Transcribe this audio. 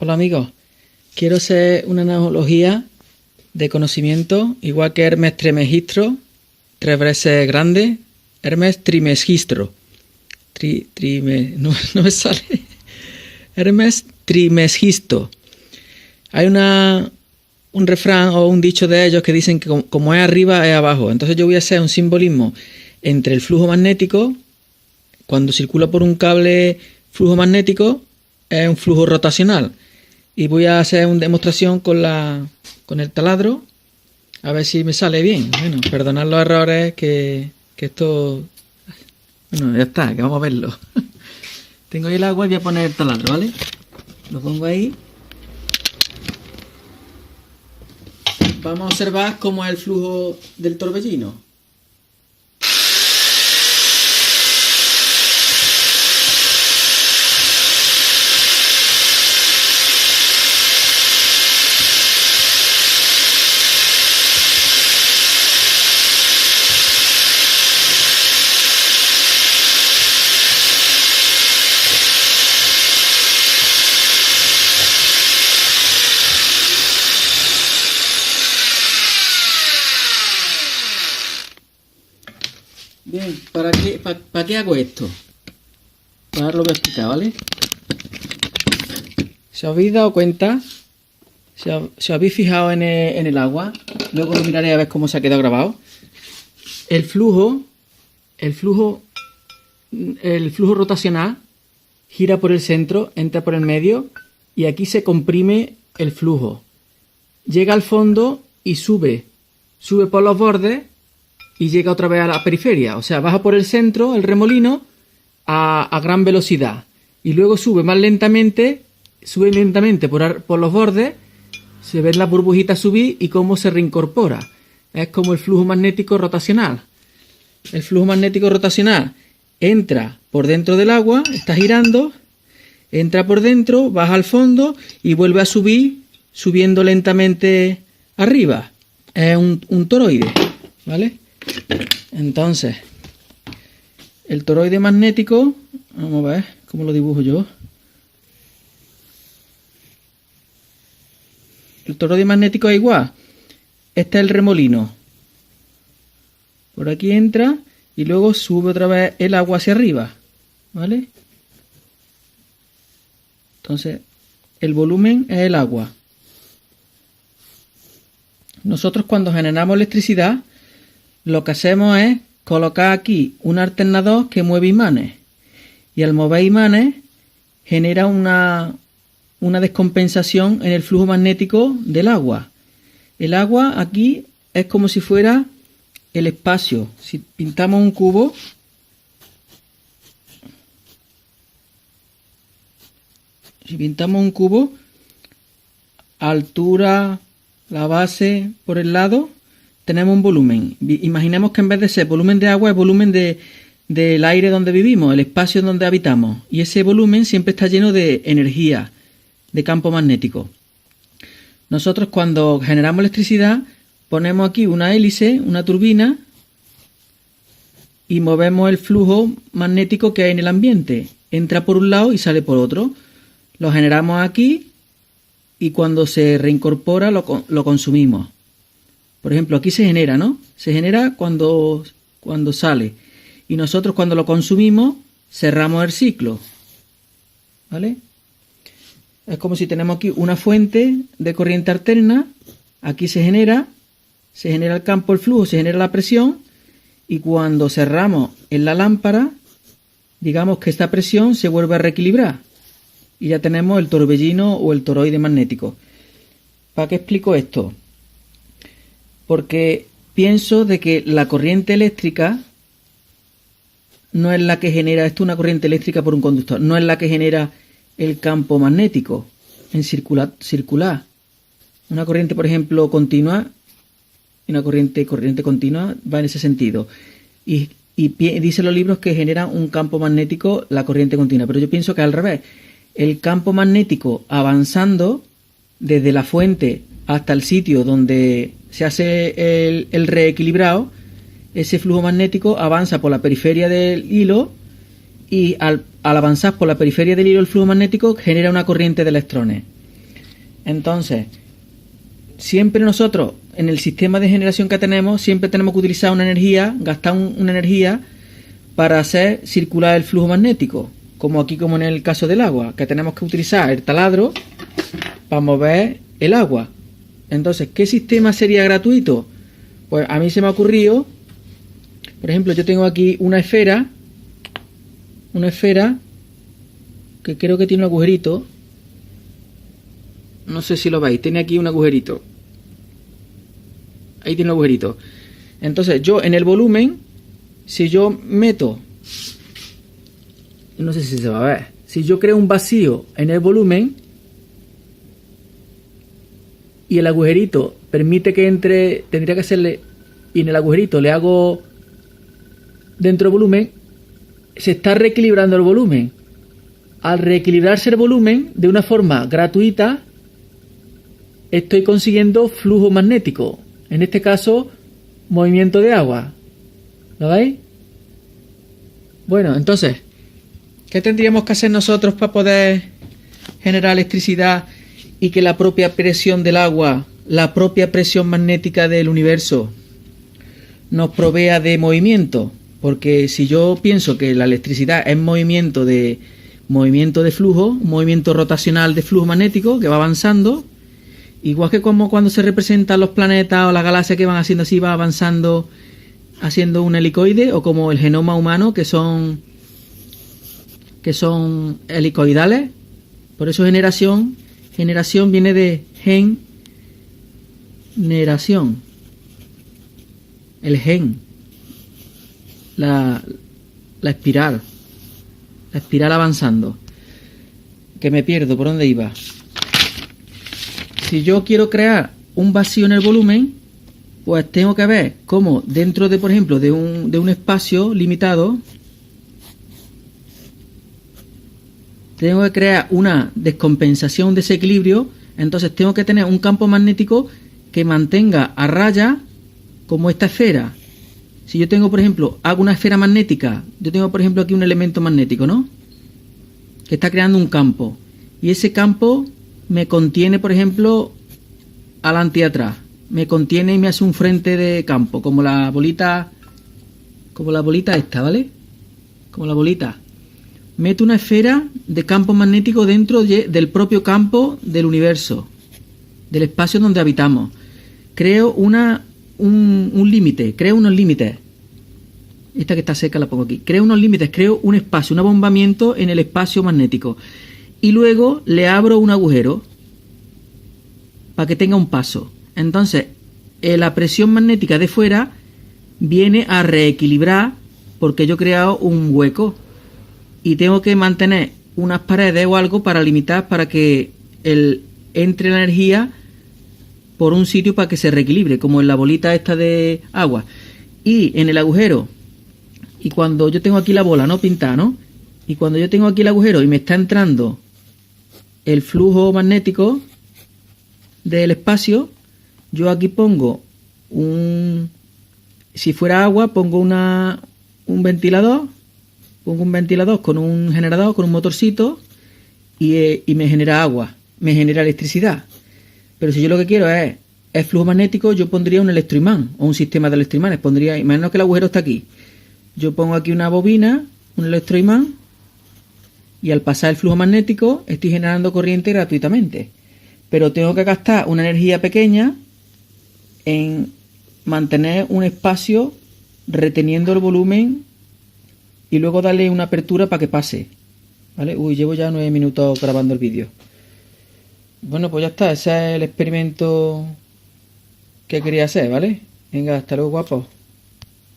Hola amigos, quiero hacer una analogía de conocimiento, igual que Hermes Trismegisto, tres veces grande, Hermes Trismegisto, no me sale, Hermes Trismegisto. Hay un refrán o un dicho de ellos que dicen que como es arriba es abajo. Entonces yo voy a hacer un simbolismo entre el flujo magnético. Cuando circula por un cable flujo magnético es un flujo rotacional. Y voy a hacer una demostración con el taladro, a ver si me sale bien. Bueno, perdonad los errores, que esto... Bueno, ya está, que vamos a verlo. Tengo ahí el agua y voy a poner el taladro, ¿vale? Lo pongo ahí. Vamos a observar cómo es el flujo del torbellino. Bien, ¿para qué hago esto? Ahora lo voy a explicar, ¿vale? Si os habéis dado cuenta, si os habéis fijado en el agua, luego lo miraré a ver cómo se ha quedado grabado. El flujo rotacional gira por el centro, entra por el medio y aquí se comprime el flujo. Llega al fondo y sube por los bordes y llega otra vez a la periferia. O sea, baja por el centro, el remolino, a gran velocidad. Y luego sube lentamente por los bordes. Se ven las burbujitas subir y cómo se reincorpora. Es como el flujo magnético rotacional. El flujo magnético rotacional entra por dentro del agua, está girando, entra por dentro, baja al fondo y vuelve a subir, subiendo lentamente arriba. Es un toroide, ¿vale? Entonces, el toroide magnético, vamos a ver cómo lo dibujo yo. El toroide magnético es igual. Este es el remolino. Por aquí entra y luego sube otra vez el agua hacia arriba, ¿vale? Entonces, el volumen es el agua. Nosotros cuando generamos electricidad, lo que hacemos es colocar aquí un alternador que mueve imanes. Y al mover imanes genera una descompensación en el flujo magnético del agua. El agua aquí es como si fuera el espacio. Si pintamos un cubo, altura, la base por el lado, tenemos un volumen. Imaginemos que en vez de ser volumen de agua es volumen del aire donde vivimos, el espacio donde habitamos. Y ese volumen siempre está lleno de energía, de campo magnético. Nosotros cuando generamos electricidad ponemos aquí una hélice, una turbina y movemos el flujo magnético que hay en el ambiente. Entra por un lado y sale por otro. Lo generamos aquí y cuando se reincorpora lo consumimos. Por ejemplo, aquí se genera, ¿no? Se genera cuando sale. Y nosotros cuando lo consumimos, cerramos el ciclo. ¿Vale? Es como si tenemos aquí una fuente de corriente alterna. Aquí se genera el campo, el flujo, se genera la presión. Y cuando cerramos en la lámpara, digamos que esta presión se vuelve a reequilibrar. Y ya tenemos el torbellino o el toroide magnético. ¿Para qué explico esto? Porque pienso de que la corriente eléctrica no es la que genera, esto es una corriente eléctrica por un conductor, no es la que genera el campo magnético en circular. Una corriente, por ejemplo, continua, una corriente continua va en ese sentido. Y dice los libros que genera un campo magnético la corriente continua, pero yo pienso que al revés. El campo magnético avanzando desde la fuente hasta el sitio donde se hace el reequilibrado, ese flujo magnético avanza por la periferia del hilo y al avanzar por la periferia del hilo el flujo magnético genera una corriente de electrones. Entonces, siempre nosotros, en el sistema de generación que tenemos, siempre tenemos que utilizar una energía, gastar una energía para hacer circular el flujo magnético, como aquí, como en el caso del agua, que tenemos que utilizar el taladro para mover el agua. Entonces, ¿qué sistema sería gratuito? Pues a mí se me ha ocurrido, por ejemplo, yo tengo aquí una esfera que creo que tiene un agujerito. No sé si lo veis, tiene aquí un agujerito. Ahí tiene un agujerito. Entonces yo en el volumen, si yo meto, no sé si se va a ver, si yo creo un vacío en el volumen y el agujerito permite que entre, tendría que hacerle, y en el agujerito le hago dentro del volumen, se está reequilibrando el volumen. Al reequilibrarse el volumen de una forma gratuita, estoy consiguiendo flujo magnético. En este caso, movimiento de agua. ¿Lo veis? Bueno, entonces, ¿qué tendríamos que hacer nosotros para poder generar electricidad y que la propia presión del agua, la propia presión magnética del universo, nos provea de movimiento? Porque si yo pienso que la electricidad es movimiento de flujo, un movimiento rotacional de flujo magnético que va avanzando, igual que como cuando se representan los planetas o las galaxias que van haciendo así, va avanzando haciendo un helicoide, o como el genoma humano, que son helicoidales. Por eso generación viene de generación, el gen, la espiral avanzando. Que me pierdo, ¿por dónde iba? Si yo quiero crear un vacío en el volumen, pues tengo que ver cómo dentro de, por ejemplo, de un espacio limitado, tengo que crear una descompensación, un desequilibrio. Entonces tengo que tener un campo magnético que mantenga a raya como esta esfera. Si yo tengo, por ejemplo, hago una esfera magnética, yo tengo, por ejemplo, aquí un elemento magnético, ¿no?, que está creando un campo, y ese campo me contiene, por ejemplo, adelante y atrás, me contiene y me hace un frente de campo, como la bolita esta, ¿vale? Como la bolita. Meto una esfera de campo magnético dentro del propio campo del universo, del espacio donde habitamos. Creo un límite, creo unos límites. Esta que está seca la pongo aquí. Creo unos límites, creo un espacio, un abombamiento en el espacio magnético. Y luego le abro un agujero para que tenga un paso. Entonces, la presión magnética de fuera viene a reequilibrar, porque yo he creado un hueco y tengo que mantener unas paredes o algo para limitar, para que entre la energía por un sitio para que se reequilibre, como en la bolita esta de agua. Y en el agujero, y cuando yo tengo aquí la bola, ¿no?, pintada, ¿no?, y cuando yo tengo aquí el agujero y me está entrando el flujo magnético del espacio, yo aquí pongo si fuera agua, pongo un ventilador, con un generador, con un motorcito, y me genera agua, me genera electricidad. Pero si yo lo que quiero es flujo magnético, yo pondría un electroimán o un sistema de electroimanes. Imagino que el agujero está aquí. Yo pongo aquí una bobina, un electroimán, y al pasar el flujo magnético estoy generando corriente gratuitamente. Pero tengo que gastar una energía pequeña en mantener un espacio reteniendo el volumen y luego darle una apertura para que pase. ¿Vale? Llevo ya 9 minutos grabando el vídeo. Bueno, pues ya está, ese es el experimento que quería hacer, ¿vale? Venga, hasta luego, guapos.